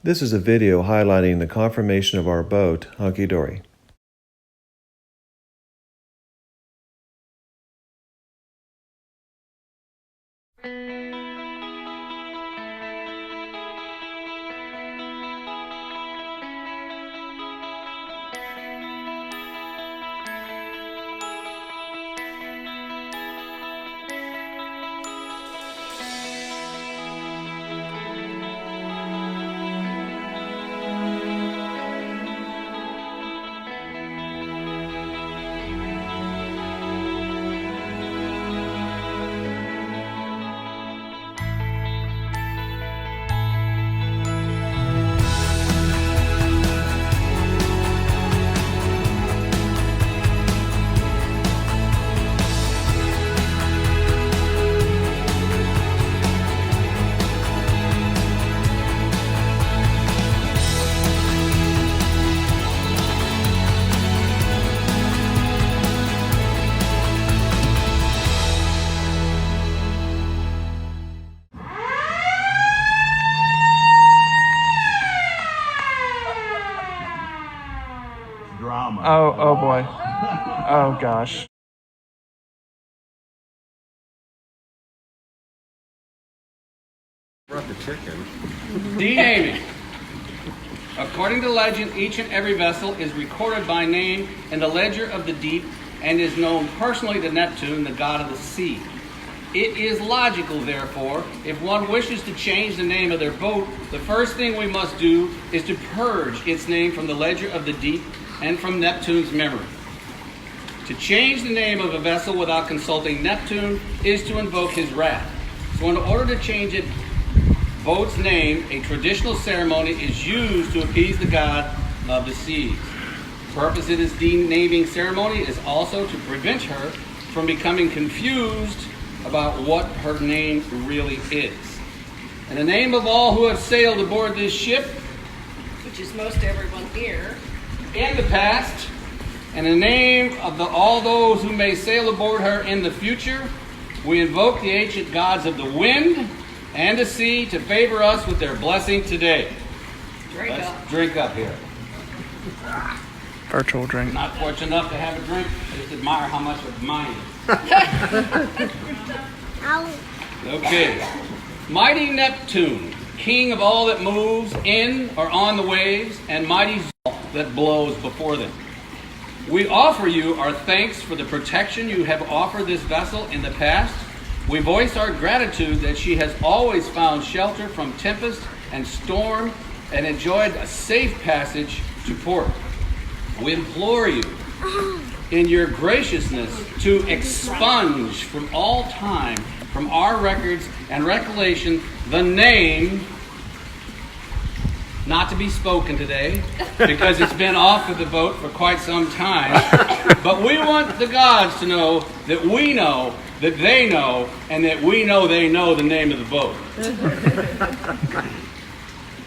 This is a video highlighting the conformation of our boat, Hunky Dory. Drama. Oh boy. Oh gosh. Brought the chicken. Denaming. According to legend, each and every vessel is recorded by name in the ledger of the deep and is known personally to Neptune, the god of the sea. It is logical, therefore, if one wishes to change the name of their boat, the first thing we must do is to purge its name from the ledger of the deep and from Neptune's memory. To change the name of a vessel without consulting Neptune is to invoke his wrath. So in order to change its boat's name, a traditional ceremony is used to appease the god of the seas. The purpose of this denaming ceremony is also to prevent her from becoming confused about what her name really is. In the name of all who have sailed aboard this ship, which is most everyone here, in the past, and in the name of all those who may sail aboard her in the future, we invoke the ancient gods of the wind and the sea to favor us with their blessing today. Let's drink up here. Virtual drink. Not fortunate enough to have a drink. I just admire how much of mine is. Okay. Mighty Neptune, king of all that moves in or on the waves, and mighty that blows before them. We offer you our thanks for the protection you have offered this vessel in the past. We voice our gratitude that she has always found shelter from tempest and storm and enjoyed a safe passage to port. We implore you, in your graciousness, to expunge from all time, from our records and recollection, the name not to be spoken today, because it's been off of the boat for quite some time. But we want the gods to know that we know, that they know, and that we know they know the name of the boat.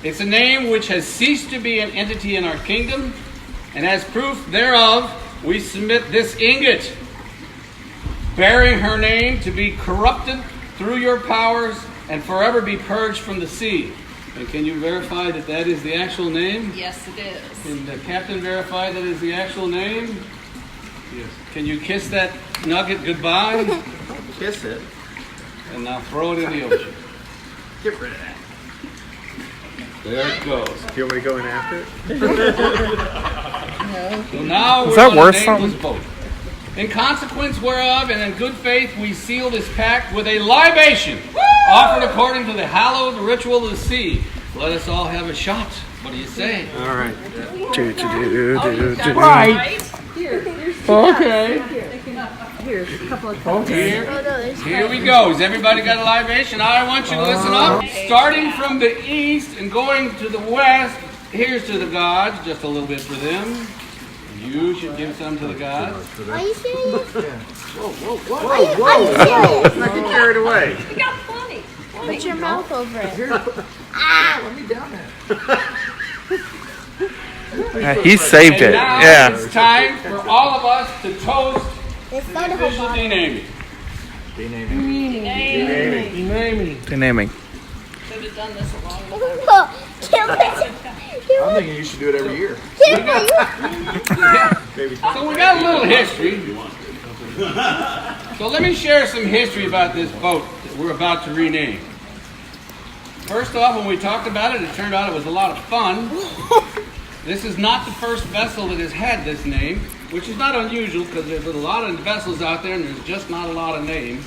It's a name which has ceased to be an entity in our kingdom, and as proof thereof, we submit this ingot, bearing her name to be corrupted through your powers and forever be purged from the sea. And can you verify that that is the actual name? yes, it is. Can the captain verify that is the actual name? Yes. Can you kiss that nugget goodbye? Kiss it. And now throw it in the ocean. Get rid of that. There it goes. Do you want me to go in after it? So now Is we're that on worth a nameless something? boat. In consequence whereof, and in good faith, we seal this pact with a libation offered according to the hallowed ritual of the sea. Let us all have a shot. What do you say? All right. Right. Okay. Here's a couple of Here we go. Has everybody got a libation? I want you to listen up. Starting from the east and going to the west, here's to the gods. Just a little bit for them. You should give some to the gods. Are you serious? Whoa. Let's not get carried away. We got plenty. Put your mouth over it. Let me down there. He saved And it. now Yeah. it's time for all of us to toast It's the not a official whole denaming. The naming. Should have done this a long time ago. bottle. I'm thinking you should do it every year. So we got a little history. So let me share some history about this boat that we're about to rename. First off, when we talked about it, it turned out it was a lot of fun. This is not the first vessel that has had this name, which is not unusual because there's a lot of vessels out there and there's just not a lot of names.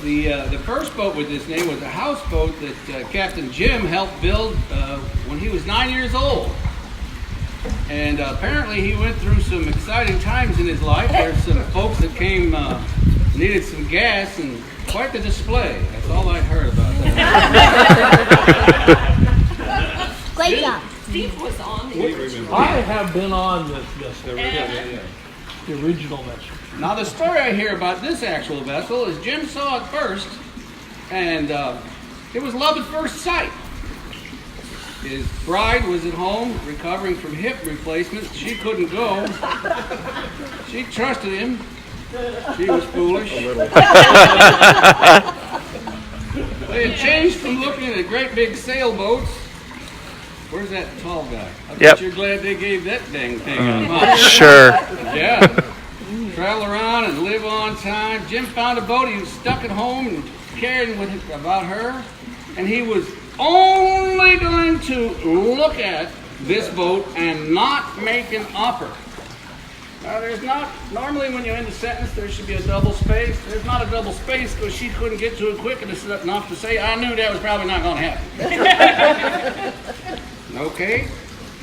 The first boat with this name was a houseboat that Captain Jim helped build when he was 9 years old. And apparently he went through some exciting times in his life. There's some folks that came, needed some gas, and quite the display. That's all I heard about that. Great job. Steve was on the original. I have been on this vessel, the original vessel. Now the story I hear about this actual vessel is Jim saw it first, and it was love at first sight. His bride was at home recovering from hip replacement. She couldn't go. She trusted him. She was foolish. They had changed from looking at great big sailboats. Where's that tall guy? I bet you're glad they gave that dang thing up. Huh? Sure. Yeah. Travel around and live on time. Jim found a boat. He was stuck at home and caring with about her. And he was only going to look at this boat and not make an offer. Now, there's not, normally when you end a sentence, there should be a double space. There's not a double space because she couldn't get to it quick enough to say, I knew that was probably not going to happen. Okay.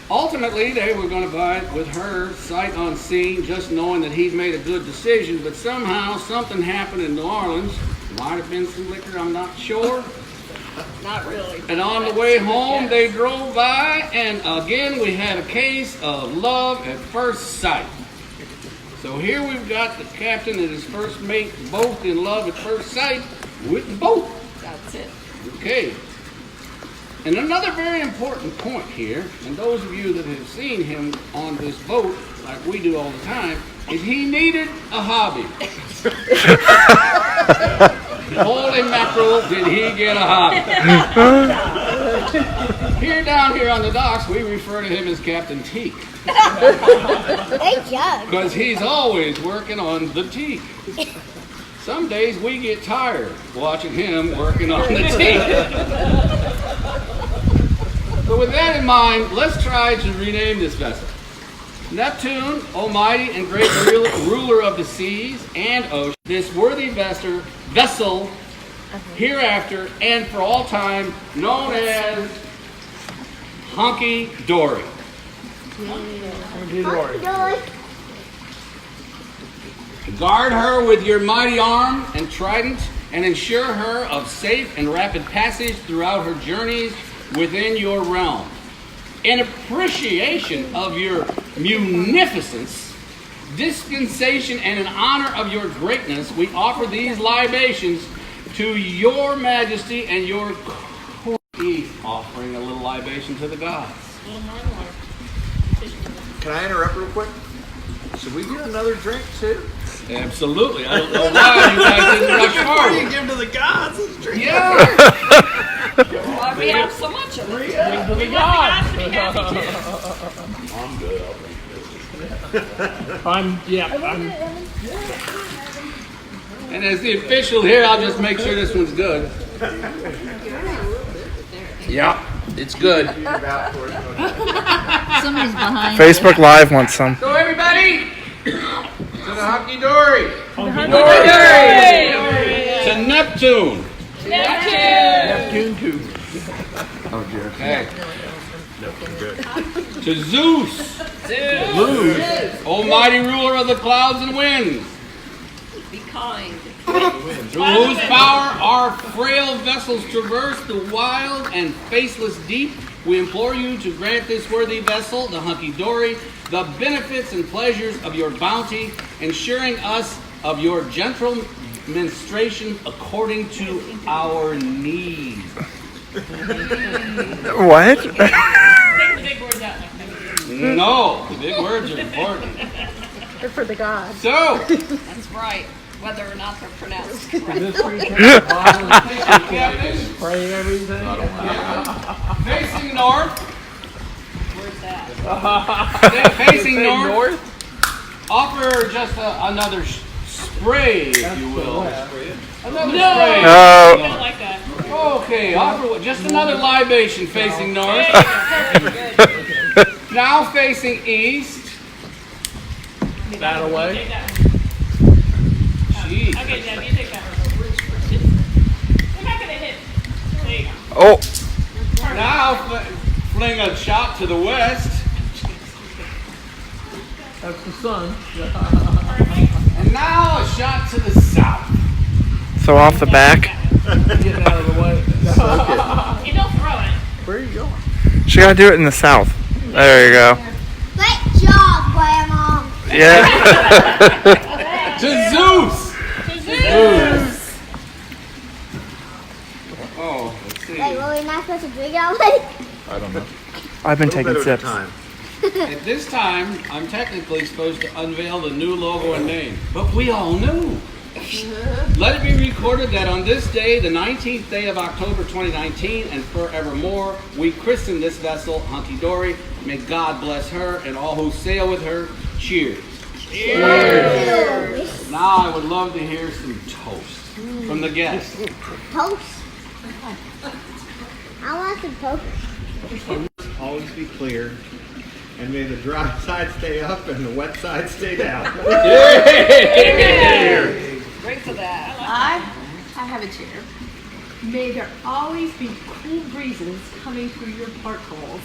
Ultimately, they were going to buy it with her, sight unseen, just knowing that he'd made a good decision. But somehow, something happened in New Orleans. Might have been some liquor, I'm not sure. Not really. And on the way home, they drove by, and again, we had a case of love at first sight. So here we've got the captain and his first mate both in love at first sight with the boat. That's it. Okay. And another very important point here, and those of you that have seen him on this boat, like we do all the time, is he needed a hobby. Holy mackerel, did he get a hobby. Down here on the docks, we refer to him as Captain Teak. Great job. Because he's always working on the teak. Some days we get tired watching him working on the teak. So with that in mind, let's try to rename this vessel. Neptune, almighty and great ruler of the seas and ocean, this worthy vessel hereafter and for all time known as Hunky Dory. Hunky Dory. Guard her with your mighty arm and trident, and ensure her of safe and rapid passage throughout her journeys within your realm. In appreciation of your munificence, dispensation, and in honor of your greatness, we offer these libations to your majesty and your queen, offering a little libation to the gods. Can I interrupt real quick? Should we get another drink too? Absolutely. I don't know why you guys didn't rush What do forward. you give to the gods? Let's drink. Yeah. Why we have so much of it? Bring to the gods. I'm good. I'll drink this. I'm. And as the official here, I'll just make sure this one's good. Yeah, it's good. Somebody's behind. Facebook Live wants some. So everybody, to the Hunky Dory. To Neptune. Neptune too. Okay. To Zeus. Almighty ruler of the clouds and winds. Be kind. Through whose power our frail vessels traverse the wild and faceless deep, we implore you to grant this worthy vessel, the Hunky Dory, the benefits and pleasures of your bounty, ensuring us of your gentle ministration according to our needs. What? Take the big words out. No, the big words are important. They're for the gods. So, That's right. Whether or not they're pronounced correctly. This week, bottle of Pray everything. Facing north. Where's that? Facing north. Offer just another spray, if you will. Another spray. I don't like that. Okay, offer just another libation facing north. Now facing east. That away. Take that. Jeez. Okay, Deb, you take that. We're not gonna hit. There you go. Oh. Now fling a shot to the west. That's the sun. And now a shot to the south. So off the back. Getting out of the way. You don't throw it. Where are you going? She gotta do it in the south. There you go. Great job, Grandma. Yeah. To Zeus. Oh, let's see. Wait, were we not supposed to drink it already? I've been taking sips. At this time, I'm technically supposed to unveil the new logo and name, but we all knew. Let it be recorded that on this day, the 19th day of October 2019, and forevermore, we christen this vessel Hunky Dory. May God bless her and all who sail with her. Cheers. Cheers. Now I would love to hear some toast from the guests. Toast. I want some toast. Always be clear. And may the dry side stay up and the wet side stay down. Drink to that. I have a chair. May there always be cool breezes coming through your portholes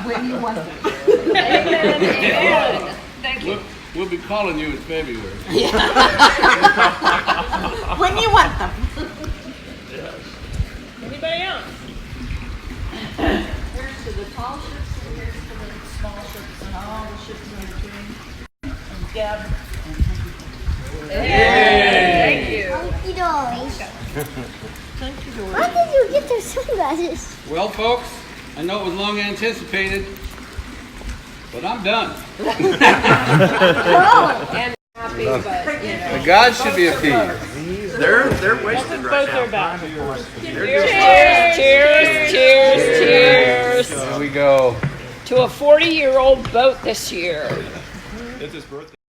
when you want them. Amen. Thank you. We'll be calling you in February. When you want them. Anybody else? Here's to the tall ships and here's to the small ships and all the ships in between. And Deb. Thank you. Hunky Dory. Thank you, Dory. Where did you get those sunglasses? Well, folks, I know it was long anticipated, but I'm done. And happy, but you know. The gods should be appeased. They're wasted right Both are now. back. Cheers. Here we go. To a 40-year-old boat this year. It's his birthday.